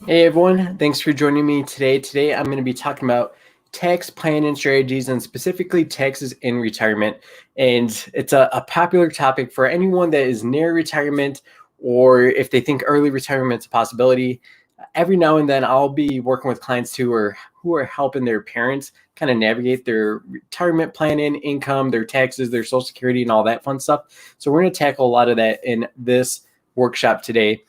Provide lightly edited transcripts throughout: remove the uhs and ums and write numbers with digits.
Hey everyone, thanks for joining me today. Today I'm going to be talking about tax planning strategies and specifically taxes in retirement. And it's a popular topic for anyone that is near retirement or if they think early retirement's a possibility. Every now and then I'll be working with clients who are helping their parents kind of navigate their retirement planning, income, their taxes, their social security, and all that fun stuff. So we're going to tackle a lot of that in this workshop today.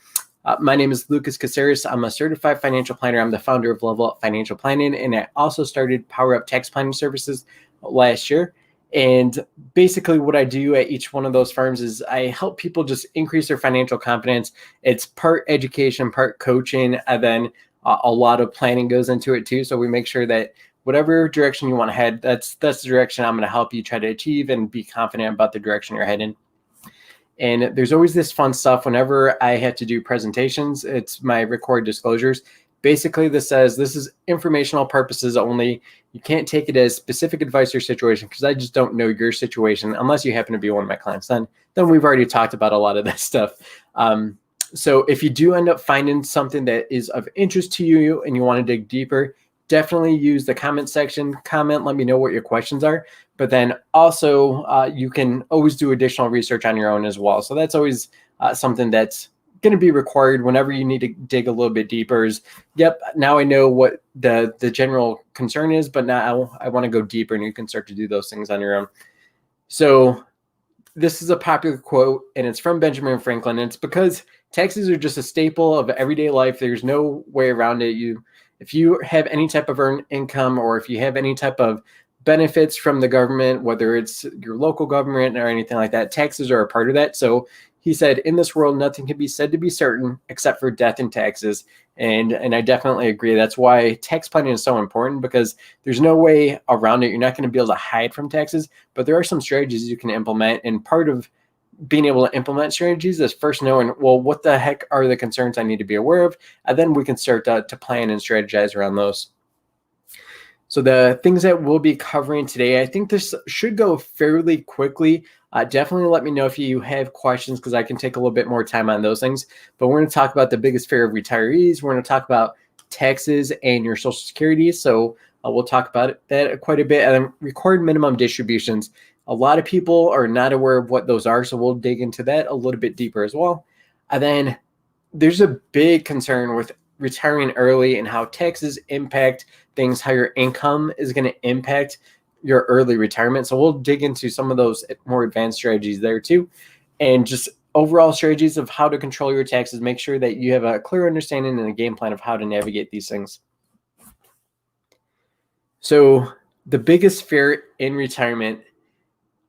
My name is Lucas Caceres. I'm a certified financial planner. I'm the founder of Level Up Financial Planning, and I also started Power Up Tax Planning Services last year. And basically, what I do at each one of those firms is I help people just increase their financial confidence. It's part education, part coaching, and then a lot of planning goes into it too. So we make sure that whatever direction you want to head, that's the direction I'm going to help you try to achieve and be confident about the direction you're heading. And there's always this fun stuff whenever I have to do presentations. It's my record disclosures. Basically, this says this is informational purposes only. You can't take it as specific advice or situation because I just don't know your situation unless you happen to be one of my clients. Then we've already talked about a lot of this stuff. So if you do end up finding something that is of interest to you and you want to dig deeper, definitely use the comment section. Comment, let me know what your questions are. But then also you can always do additional research on your own as well. So that's always something that's going to be required whenever you need to dig a little bit deeper is, yep, now I know what the general concern is, but now I want to go deeper and you can start to do those things on your own. So this is a popular quote and it's from Benjamin Franklin. And it's because taxes are just a staple of everyday life. There's no way around it. If you have any type of earned income or if you have any type of benefits from the government, whether it's your local government or anything like that, taxes are a part of that. So he said, in this world, nothing can be said to be certain except for death and taxes. And I definitely agree. That's why tax planning is so important because there's no way around it. You're not going to be able to hide from taxes, but there are some strategies you can implement. And part of being able to implement strategies is first knowing, well, what the heck are the concerns I need to be aware of? And then we can start to plan and strategize around those. So the things that we'll be covering today, I think this should go fairly quickly. Definitely let me know if you have questions because I can take a little bit more time on those things. But we're going to talk about the biggest fear of retirees. We're going to talk about taxes and your Social Security. So we'll talk about that quite a bit. And then required minimum distributions. A lot of people are not aware of what those are. So we'll dig into that a little bit deeper as well. And then there's a big concern with retiring early and how taxes impact things, how your income is going to impact your early retirement. So we'll dig into some of those more advanced strategies there too, and just overall strategies of how to control your taxes. Make sure that you have a clear understanding and a game plan of how to navigate these things. So the biggest fear in retirement,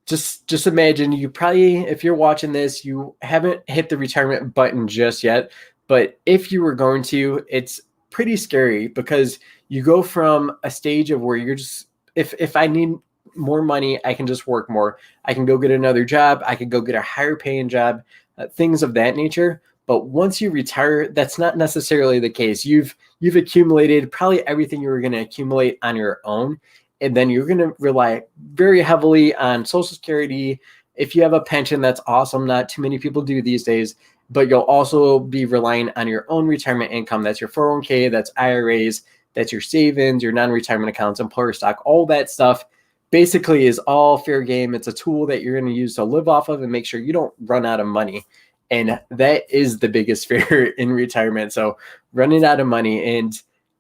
just imagine you probably, if you're watching this, you haven't hit the retirement button just yet. But if you were going to, it's pretty scary because you go from a stage of where you're just, if I need more money, I can just work more. I can go get another job. I can go get a higher paying job, things of that nature. But once you retire, that's not necessarily the case. You've accumulated probably everything you were going to accumulate on your own. And then you're going to rely very heavily on Social Security. If you have a pension, that's awesome. Not too many people do these days. But you'll also be relying on your own retirement income. That's your 401k, that's IRAs, that's your savings, your non-retirement accounts, employer stock, all that stuff basically is all fair game. It's a tool that you're going to use to live off of and make sure you don't run out of money. And that is the biggest fear in retirement. So running out of money. And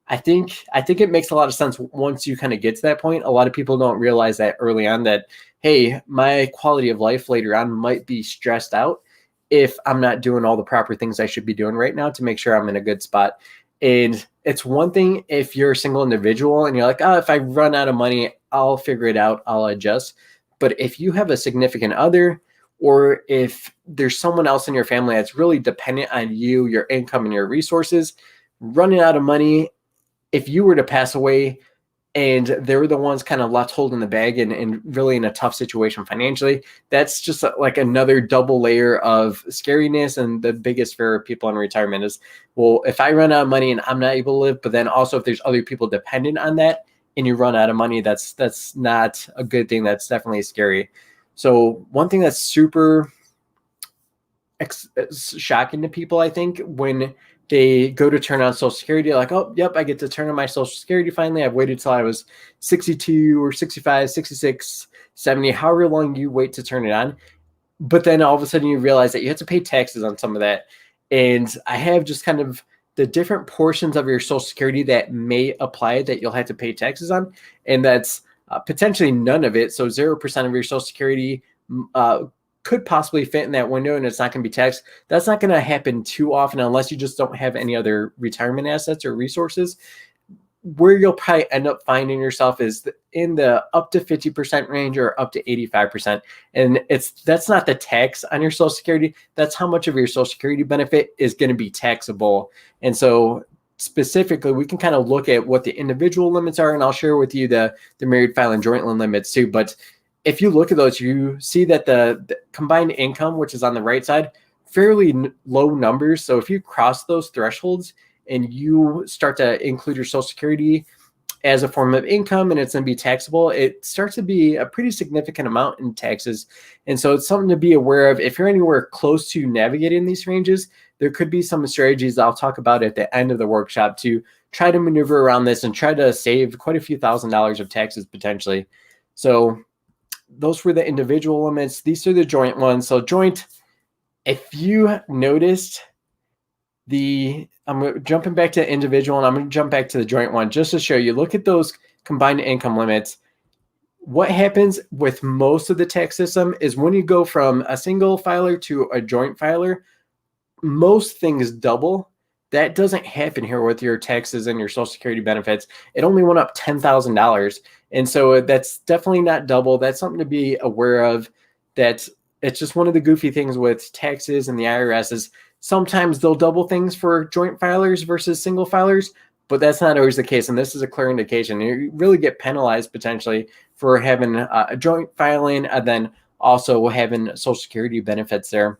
I think it makes a lot of sense once you kind of get to that point. A lot of people don't realize that early on that, hey, my quality of life later on might be stressed out if I'm not doing all the proper things I should be doing right now to make sure I'm in a good spot. And it's one thing if you're a single individual and you're like, oh, if I run out of money, I'll figure it out, I'll adjust. But if you have a significant other, or if there's someone else in your family that's really dependent on you, your income, and your resources, running out of money, if you were to pass away and they're the ones kind of left holding the bag and really in a tough situation financially, that's just like another double layer of scariness. And the biggest fear of people in retirement is, well, if I run out of money and I'm not able to live, but then also if there's other people dependent on that and you run out of money, that's not a good thing. That's definitely scary. So one thing that's super shocking to people, I think, when they go to turn on Social Security, like, oh, yep, I get to turn on my Social Security finally. I've waited till I was 62 or 65, 66, 70, however long you wait to turn it on. But then all of a sudden you realize that you have to pay taxes on some of that. And I have just kind of the different portions of your Social Security that may apply that you'll have to pay taxes on. And that's potentially none of it. So 0% of your Social Security could possibly fit in that window and it's not going to be taxed. That's not going to happen too often unless you just don't have any other retirement assets or resources. Where you'll probably end up finding yourself is in the up to 50% range or up to 85%. And that's not the tax on your Social Security. That's how much of your Social Security benefit is going to be taxable. And so specifically, we can kind of look at what the individual limits are, and I'll share with you the married filing joint limits too. But if you look at those, you see that the combined income, which is on the right side, fairly low numbers. So if you cross those thresholds and you start to include your Social Security as a form of income and it's going to be taxable, it starts to be a pretty significant amount in taxes. And so it's something to be aware of. If you're anywhere close to navigating these ranges, there could be some strategies I'll talk about at the end of the workshop to try to maneuver around this and try to save quite a few $1,000s of taxes potentially. So those were the individual limits. These are the joint ones. So joint, if you noticed, I'm jumping back to individual and I'm going to jump back to the joint one just to show you. Look at those combined income limits. What happens with most of the tax system is when you go from a single filer to a joint filer, most things double. That doesn't happen here with your taxes and your Social Security benefits. It only went up $10,000. And so that's definitely not double. That's something to be aware of. That it's just one of the goofy things with taxes and the IRS is sometimes they'll double things for joint filers versus single filers, but that's not always the case. And this is a clear indication. You really get penalized potentially for having a joint filing and then also having Social Security benefits there.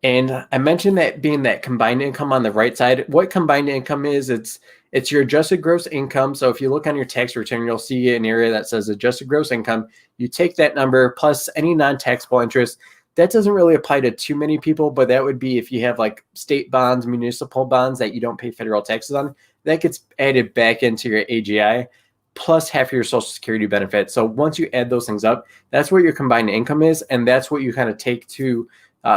And I mentioned that being that combined income on the right side. What combined income is, it's your adjusted gross income. So if you look on your tax return, you'll see an area that says adjusted gross income. You take that number plus any non-taxable interest. That doesn't really apply to too many people, but that would be if you have like state bonds, municipal bonds that you don't pay federal taxes on, that gets added back into your AGI plus half your Social Security benefit. So once you add those things up, that's what your combined income is. And that's what you kind of take to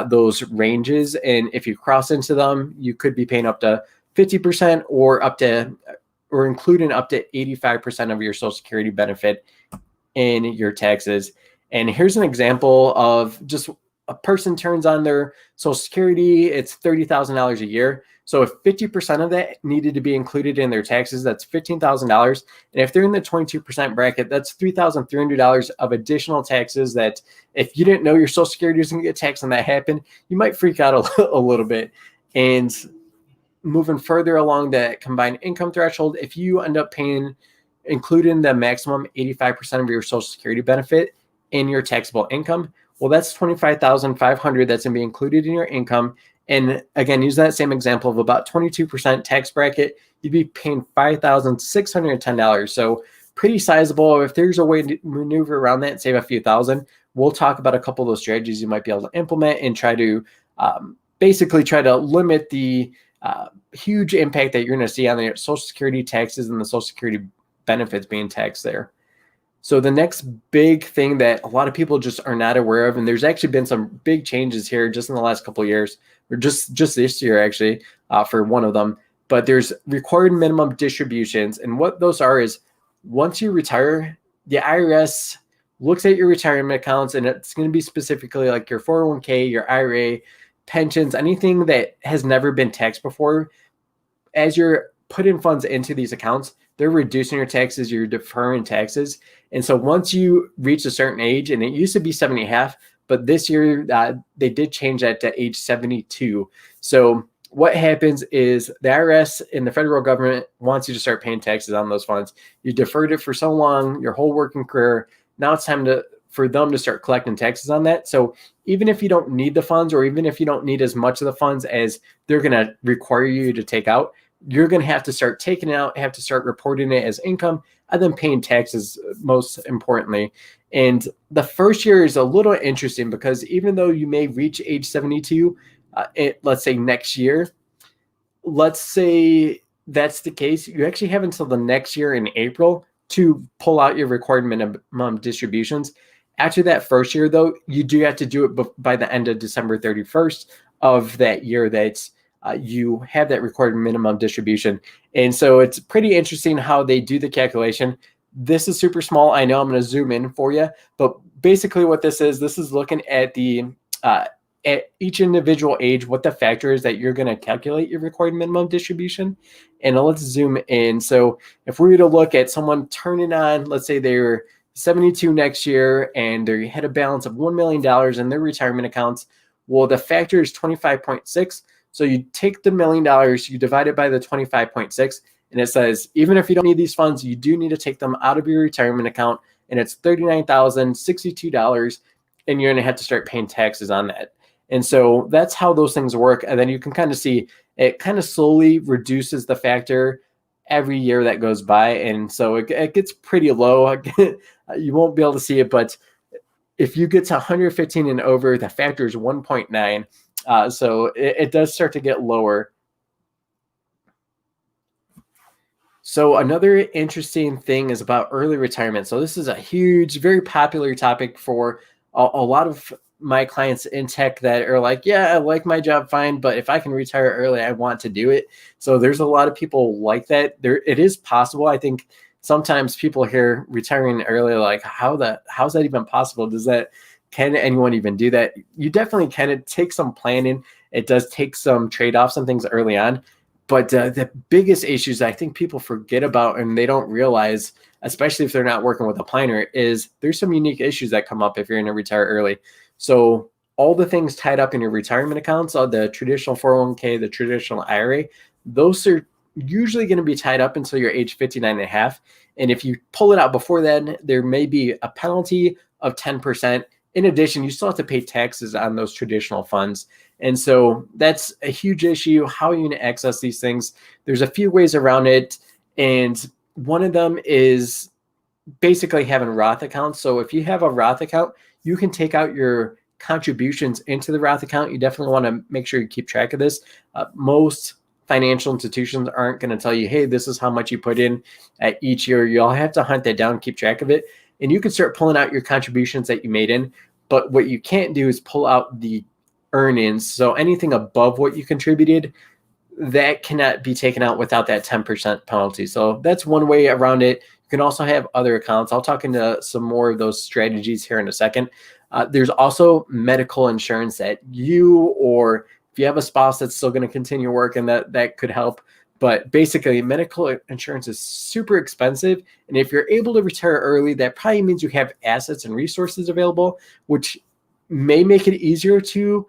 those ranges. And if you cross into them, you could be paying up to 50% or including up to 85% of your Social Security benefit in your taxes. And here's an example of just a person turns on their Social Security, it's $30,000 a year. So if 50% of that needed to be included in their taxes, that's $15,000. And if they're in the 22% bracket, that's $3,300 of additional taxes that if you didn't know your Social Security was going to get taxed and that happened, you might freak out a little bit. And moving further along that combined income threshold, if you end up paying, including the maximum 85% of your Social Security benefit in your taxable income, well, that's $25,500 that's going to be included in your income. And again, use that same example of about 22% tax bracket, you'd be paying $5,610. So pretty sizable. If there's a way to maneuver around that and save a few thousand, we'll talk about a couple of those strategies you might be able to implement and try to basically try to limit the huge impact that you're going to see on the Social Security taxes and the Social Security benefits being taxed there. So the next big thing that a lot of people just are not aware of, and there's actually been some big changes here just in the last couple of years, or just this year actually, for one of them, but there's required minimum distributions. And what those are is once you retire, the IRS looks at your retirement accounts, and it's going to be specifically like your 401k, your IRA, pensions, anything that has never been taxed before. As you're putting funds into these accounts, they're reducing your taxes, you're deferring taxes. And so once you reach a certain age, and it used to be 70.5, but this year they did change that to age 72. So what happens is the IRS and the federal government wants you to start paying taxes on those funds. You deferred it for so long, your whole working career. Now it's time for them to start collecting taxes on that. So even if you don't need the funds, or even if you don't need as much of the funds as they're going to require you to take out, you're going to have to start taking it out, have to start reporting it as income, and then paying taxes most importantly. And the first year is a little interesting because even though you may reach age 72, let's say next year. Let's say that's the case. You actually have until the next year in April to pull out your required minimum distributions. After that first year, though, you do have to do it by the end of December 31st of that year that you have that required minimum distribution. And so it's pretty interesting how they do the calculation. This is super small. I know I'm going to zoom in for you, but basically what this is looking at the at each individual age, what the factor is that you're going to calculate your required minimum distribution. And let's zoom in. So if we were to look at someone turning on, let's say they're 72 next year and they had a balance of $1 million in their retirement accounts. Well, the factor is 25.6. So you take the $1 million, you divide it by the 25.6, and it says, even if you don't need these funds, you do need to take them out of your retirement account, and it's $39,062, and you're going to have to start paying taxes on that. And so that's how those things work. And then you can kind of see it kind of slowly reduces the factor every year that goes by. And so it gets pretty low. You won't be able to see it, but if you get to 115 and over, the factor is 1.9. So it does start to get lower. So another interesting thing is about early retirement. So this is a huge, very popular topic for a lot of my clients in tech that are like, yeah, I like my job fine, but if I can retire early, I want to do it. So there's a lot of people like that. It is possible. I think sometimes people hear retiring early, like how's that even possible? Can anyone even do that? You definitely can. It takes some planning. It does take some trade-offs and things early on. But the biggest issues I think people forget about and they don't realize, especially if they're not working with a planner, is there's some unique issues that come up if you're going to retire early. So all the things tied up in your retirement accounts, the traditional 401k, the traditional IRA, those are usually going to be tied up until you're age 59 and a half. And if you pull it out before then, there may be a penalty of 10%. In addition, you still have to pay taxes on those traditional funds. And so that's a huge issue. How are you going to access these things? There's a few ways around it. And one of them is basically having Roth accounts. So if you have a Roth account, you can take out your contributions into the Roth account. You definitely want to make sure you keep track of this. Most financial institutions aren't going to tell you, hey, this is how much you put in at each year. You'll have to hunt that down, keep track of it. And you can start pulling out your contributions that you made in. But what you can't do is pull out the earnings. So anything above what you contributed, that cannot be taken out without that 10% penalty. So that's one way around it. You can also have other accounts. I'll talk into some more of those strategies here in a second. There's also medical insurance that you, or if you have a spouse that's still going to continue working, that could help. But basically, medical insurance is super expensive. And if you're able to retire early, that probably means you have assets and resources available, which may make it easier to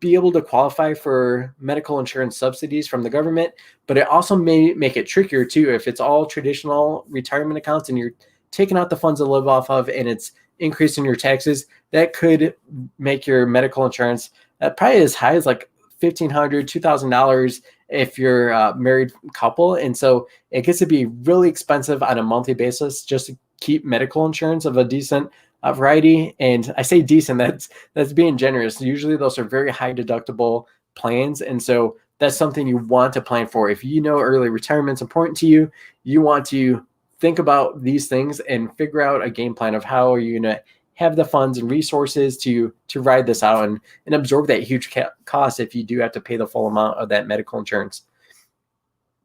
be able to qualify for medical insurance subsidies from the government. But it also may make it trickier too. If it's all traditional retirement accounts and you're taking out the funds to live off of and it's increasing your taxes, that could make your medical insurance probably as high as like $1,500, $2,000 if you're a married couple. And so it gets to be really expensive on a monthly basis just to keep medical insurance of a decent variety. And I say decent, that's being generous. Usually those are very high deductible plans. And so that's something you want to plan for. If you know early retirement is important to you, you want to think about these things and figure out a game plan of how are you going to have the funds and resources to ride this out and absorb that huge cost if you do have to pay the full amount of that medical insurance.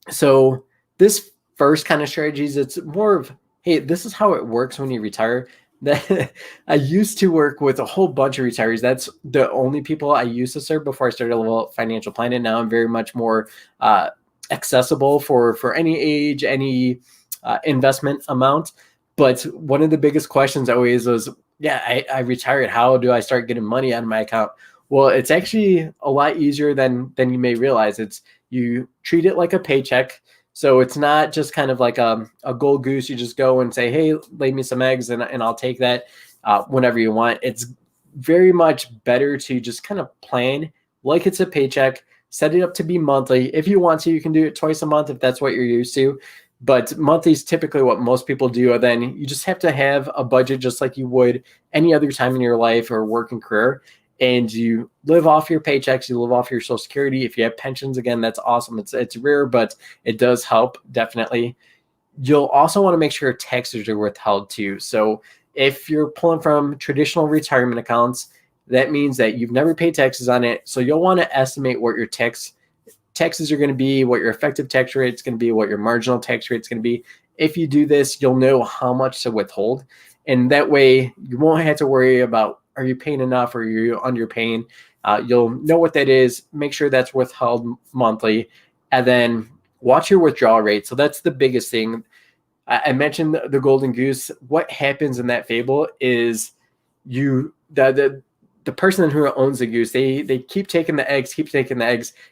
So this first kind of strategies, it's more of, hey, this is how it works when you retire. I used to work with a whole bunch of retirees. That's the only people I used to serve before I started a little financial planning. Now I'm very much more accessible for any age, any investment amount. But one of the biggest questions always was, yeah, I retired. How do I start getting money out of my account? Well, it's actually a lot easier than you may realize. You treat it like a paycheck. So it's not just kind of like a gold goose. You just go and say, hey, lay me some eggs and I'll take that whenever you want. It's very much better to just kind of plan like it's a paycheck, set it up to be monthly. If you want to, you can do it twice a month if that's what you're used to. But monthly is typically what most people do. And then you just have to have a budget just like you would any other time in your life or working career. and you live off your paychecks, you live off your Social Security. If you have pensions, again, that's awesome. It's rare, but it does help, definitely. You'll also want to make sure taxes are withheld too. So if you're pulling from traditional retirement accounts, that means that you've never paid taxes on it. So you'll want to estimate what your taxes are going to be, what your effective tax rate is going to be, what your marginal tax rate is going to be. If you do this, you'll know how much to withhold. And that way you won't have to worry about, are you paying enough or are you underpaying? You'll know what that is. Make sure that's withheld monthly. And then watch your withdrawal rate. So that's the biggest thing. I mentioned the golden goose. What happens in that fable is the person who owns the goose, they keep taking the eggs.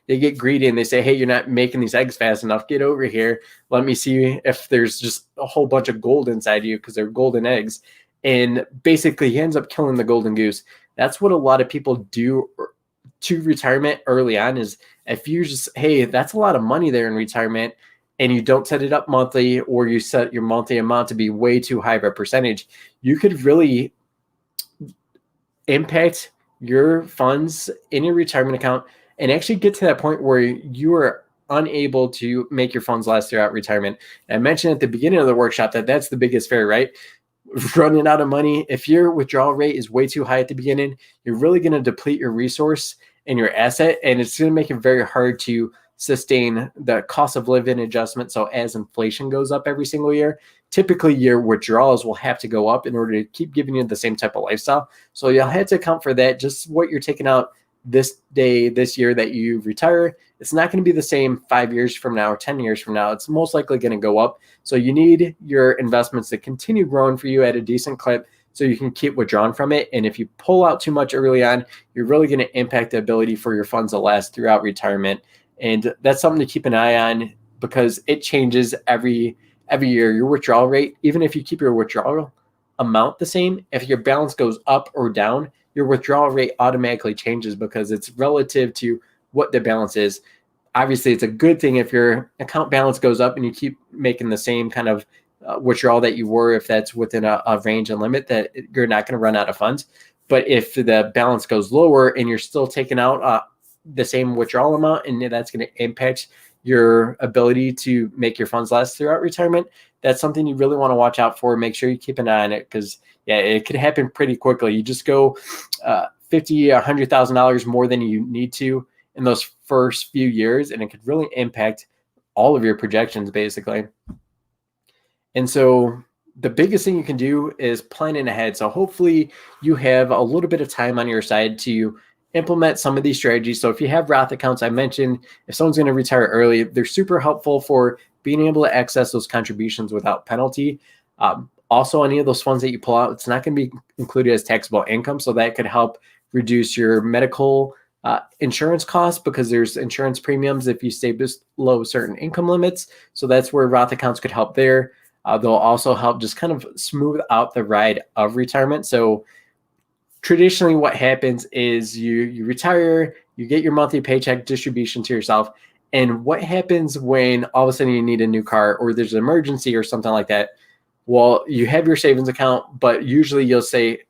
They get greedy and they say, hey, you're not making these eggs fast enough. Get over here. Let me see if there's just a whole bunch of gold inside you, because they're golden eggs. And basically he ends up killing the golden goose. That's what a lot of people do to retirement early on, is if you just, hey, that's a lot of money there in retirement, and you don't set it up monthly, or you set your monthly amount to be way too high of a percentage, you could really impact your funds in your retirement account and actually get to that point where you are unable to make your funds last throughout retirement. And I mentioned at the beginning of the workshop that that's the biggest fear, right? Running out of money. If your withdrawal rate is way too high at the beginning, you're really going to deplete your resource and your asset, and it's going to make it very hard to sustain the cost of living adjustment. So as inflation goes up every single year, typically your withdrawals will have to go up in order to keep giving you the same type of lifestyle. So you'll have to account for that. Just what you're taking out this year that you retire, it's not going to be the same 5 years from now or 10 years from now. It's most likely going to go up. So you need your investments to continue growing for you at a decent clip so you can keep withdrawing from it. And if you pull out too much early on, you're really going to impact the ability for your funds to last throughout retirement. And that's something to keep an eye on, because it changes every year. Your withdrawal rate, even if you keep your withdrawal amount the same, if your balance goes up or down, your withdrawal rate automatically changes because it's relative to what the balance is. Obviously, it's a good thing if your account balance goes up and you keep making the same kind of withdrawal that you were, if that's within a range and limit, that you're not going to run out of funds. But if the balance goes lower and you're still taking out the same withdrawal amount, and that's going to impact your ability to make your funds last throughout retirement, that's something you really want to watch out for. Make sure you keep an eye on it, because it could happen pretty quickly. You just go $50,000, $100,000 more than you need to in those first few years, and it could really impact all of your projections, basically. And so the biggest thing you can do is planning ahead. So hopefully you have a little bit of time on your side to implement some of these strategies. So if you have Roth accounts, I mentioned, if someone's going to retire early, they're super helpful for being able to access those contributions without penalty. Also, any of those funds that you pull out, it's not going to be included as taxable income. So that could help reduce your medical insurance costs, because there's insurance premiums if you stay below certain income limits. So that's where Roth accounts could help there. They'll also help just kind of smooth out the ride of retirement. So traditionally what happens is you retire, you get your monthly paycheck distribution to yourself. And what happens when all of a sudden you need a new car, or there's an emergency or something like that? Well, you have your savings account, but usually you'll say,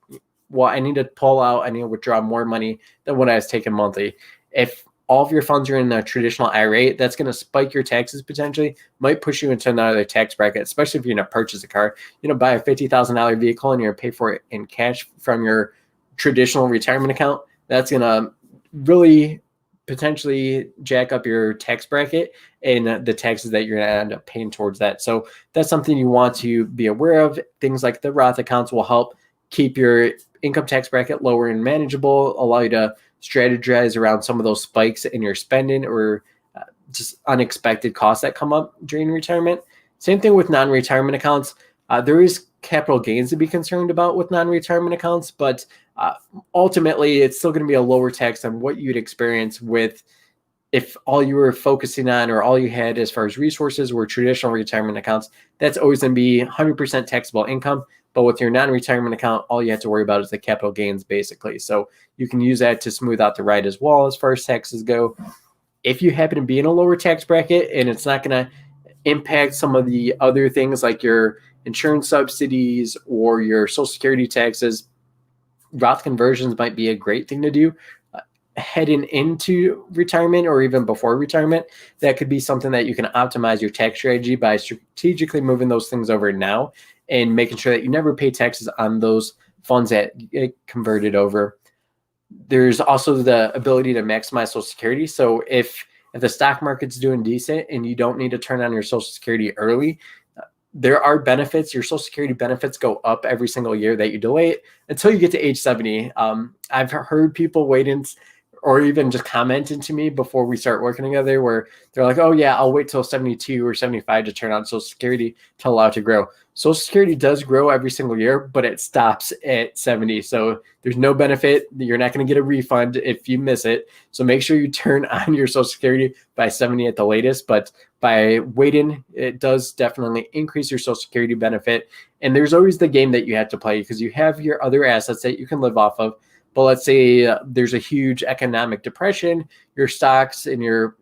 well, I need to pull out, I need to withdraw more money than what I was taking monthly. If all of your funds are in a traditional IRA, that's going to spike your taxes potentially, might push you into another tax bracket, especially if you're going to purchase a car. Buy a $50,000 vehicle and you're going to pay for it in cash from your traditional retirement account. That's going to really potentially jack up your tax bracket and the taxes that you're going to end up paying towards that. So that's something you want to be aware of. Things like the Roth accounts will help keep your income tax bracket lower and manageable, allow you to strategize around some of those spikes in your spending or just unexpected costs that come up during retirement. Same thing with non-retirement accounts. There is capital gains to be concerned about with non-retirement accounts, but ultimately it's still going to be a lower tax than what you'd experience with if all you were focusing on or all you had as far as resources were traditional retirement accounts. That's always going to be 100% taxable income. But with your non-retirement account, all you have to worry about is the capital gains, basically. So you can use that to smooth out the ride as well as far as taxes go. If you happen to be in a lower tax bracket and it's not going to impact some of the other things like your insurance subsidies or your Social Security taxes, Roth conversions might be a great thing to do heading into retirement or even before retirement. That could be something that you can optimize your tax strategy by strategically moving those things over now and making sure that you never pay taxes on those funds that get converted over. There's also the ability to maximize Social Security. So if the stock market's doing decent and you don't need to turn on your Social Security early, there are benefits. Your Social Security benefits go up every single year that you delay it until you get to age 70. I've heard people waiting or even just commenting to me before we start working together where they're like, oh yeah, I'll wait till 72 or 75 to turn on Social Security to allow it to grow. Social Security does grow every single year, but it stops at 70. So there's no benefit. You're not going to get a refund if you miss it. So make sure you turn on your Social Security by 70 at the latest. But by waiting, it does definitely increase your Social Security benefit. And there's always the game that you have to play because you have your other assets that you can live off of. But let's say there's a huge economic depression, your stocks and your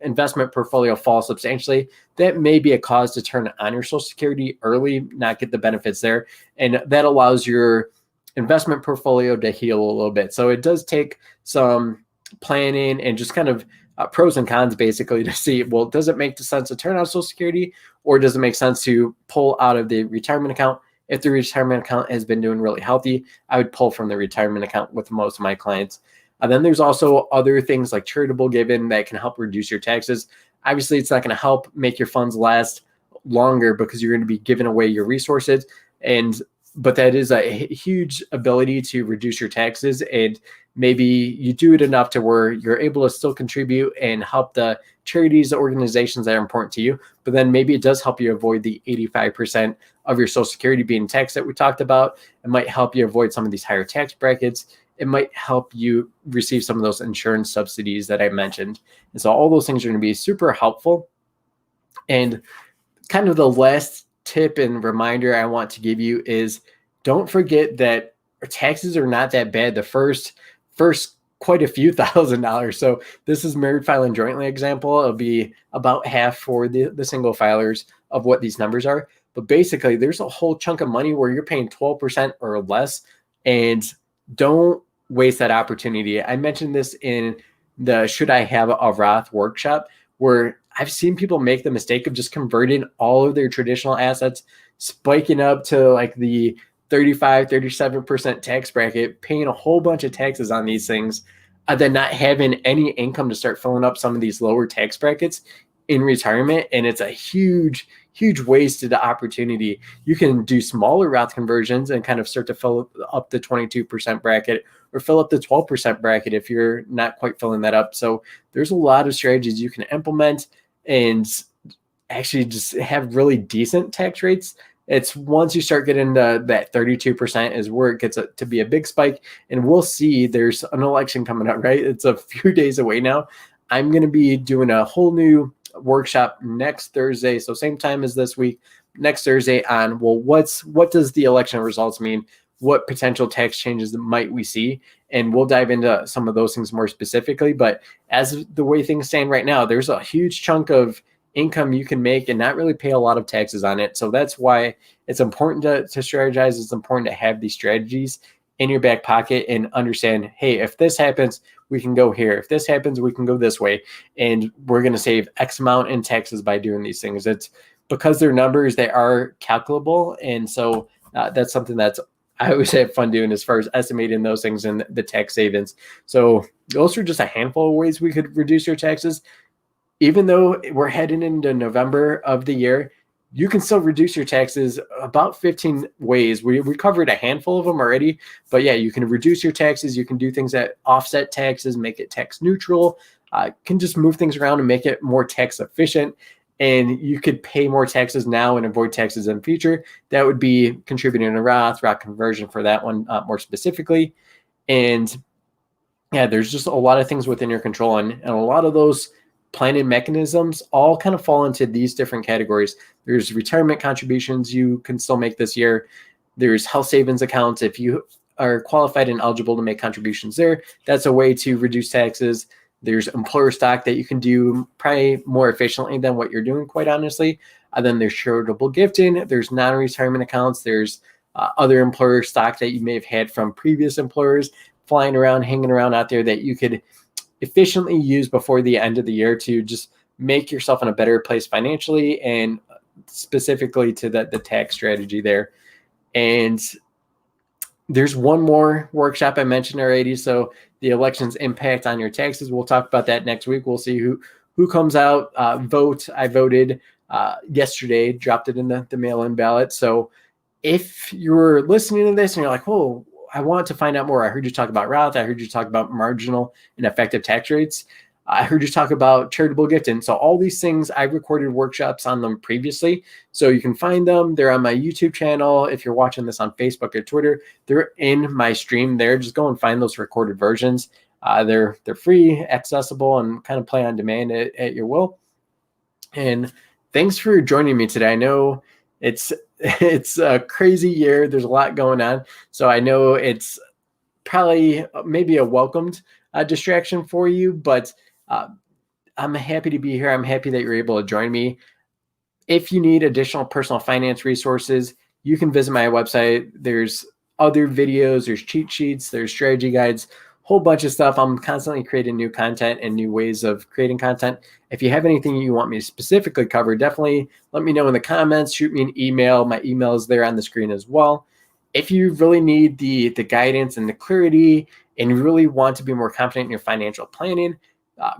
investment portfolio fall substantially. That may be a cause to turn on your Social Security early, not get the benefits there. And that allows your investment portfolio to heal a little bit. So it does take some planning and just kind of pros and cons basically to see, well, does it make sense to turn on Social Security or does it make sense to pull out of the retirement account? If the retirement account has been doing really healthy, I would pull from the retirement account with most of my clients. Then there's also other things like charitable giving that can help reduce your taxes. Obviously, it's not going to help make your funds last longer because you're going to be giving away your resources. But that is a huge ability to reduce your taxes. And maybe you do it enough to where you're able to still contribute and help the charities, the organizations that are important to you. But then maybe it does help you avoid the 85% of your Social Security being taxed that we talked about. It might help you avoid some of these higher tax brackets. It might help you receive some of those insurance subsidies that I mentioned. And so all those things are going to be super helpful. And kind of the last tip and reminder I want to give you is don't forget that taxes are not that bad. The first quite a few $1,000s. So this is married filing jointly example. It'll be about half for the single filers of what these numbers are. But basically, there's a whole chunk of money where you're paying 12% or less, and don't waste that opportunity. I mentioned this in the Should I Have a Roth workshop, where I've seen people make the mistake of just converting all of their traditional assets, spiking up to like the 35, 37% tax bracket, paying a whole bunch of taxes on these things, then not having any income to start filling up some of these lower tax brackets in retirement. And it's a huge wasted opportunity. You can do smaller Roth conversions and kind of start to fill up the 22% bracket or fill up the 12% bracket if you're not quite filling that up. So there's a lot of strategies you can implement and actually just have really decent tax rates. It's once you start getting to that 32% is where it gets to be a big spike. And we'll see there's an election coming up, right? It's a few days away now. I'm going to be doing a whole new workshop next Thursday. So same time as this week, next Thursday on, well, what does the election results mean? What potential tax changes might we see? And we'll dive into some of those things more specifically. But as the way things stand right now, there's a huge chunk of income you can make and not really pay a lot of taxes on it. So that's why it's important to strategize. It's important to have these strategies in your back pocket and understand, hey, if this happens, we can go here. If this happens, we can go this way. And we're going to save X amount in taxes by doing these things. It's because they're numbers, they are calculable. And so that's something that's I always have fun doing as far as estimating those things and the tax savings. So those are just a handful of ways we could reduce your taxes. Even though we're heading into November of the year, you can still reduce your taxes about 15 ways. We covered a handful of them already, but yeah, you can reduce your taxes. You can do things that offset taxes, make it tax neutral, can just move things around and make it more tax efficient. And you could pay more taxes now and avoid taxes in the future. That would be contributing to Roth conversion for that one more specifically. And yeah, there's just a lot of things within your control. And a lot of those planning mechanisms all kind of fall into these different categories. There's retirement contributions you can still make this year. There's health savings accounts. If you are qualified and eligible to make contributions there, that's a way to reduce taxes. There's employer stock that you can do probably more efficiently than what you're doing, quite honestly. And then there's charitable gifting. There's non-retirement accounts. There's other employer stock that you may have had from previous employers flying around, hanging around out there that you could efficiently use before the end of the year to just make yourself in a better place financially, and specifically to the tax strategy there. And there's one more workshop I mentioned already. So the election's impact on your taxes. We'll talk about that next week. We'll see who comes out. Vote. I voted yesterday, dropped it in the mail-in ballot. So if you're listening to this and you're like, "Whoa, I want to find out more. I heard you talk about Roth. I heard you talk about marginal and effective tax rates. I heard you talk about charitable gifting." So all these things, I recorded workshops on them previously. So you can find them. They're on my YouTube channel. If you're watching this on Facebook or Twitter, they're in my stream there. Just go and find those recorded versions. They're free, accessible, and kind of play on demand at your will. And thanks for joining me today. I know it's a crazy year. There's a lot going on. So I know it's probably maybe a welcomed distraction for you, but I'm happy to be here. I'm happy that you're able to join me. If you need additional personal finance resources, you can visit my website. There's other videos, there's cheat sheets, there's strategy guides, whole bunch of stuff. I'm constantly creating new content and new ways of creating content. If you have anything you want me to specifically cover, definitely let me know in the comments. Shoot me an email. My email is there on the screen as well. If you really need the guidance and the clarity and you really want to be more confident in your financial planning,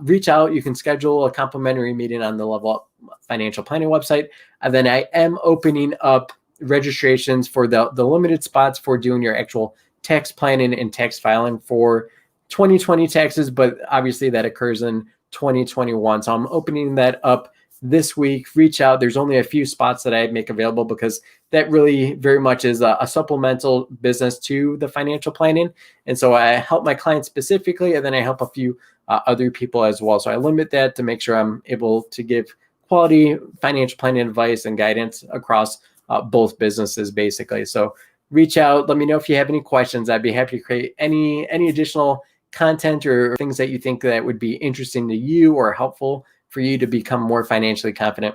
reach out. You can schedule a complimentary meeting on the Level Up Financial Planning website. And then I am opening up registrations for the limited spots for doing your actual tax planning and tax filing for 2020 taxes, but obviously that occurs in 2021. So I'm opening that up this week. Reach out. There's only a few spots that I make available because that really very much is a supplemental business to the financial planning. And so I help my clients specifically, and then I help a few other people as well. So I limit that to make sure I'm able to give quality financial planning advice and guidance across both businesses, basically. So reach out. Let me know if you have any questions. I'd be happy to create any additional content or things that you think that would be interesting to you or helpful for you to become more financially confident.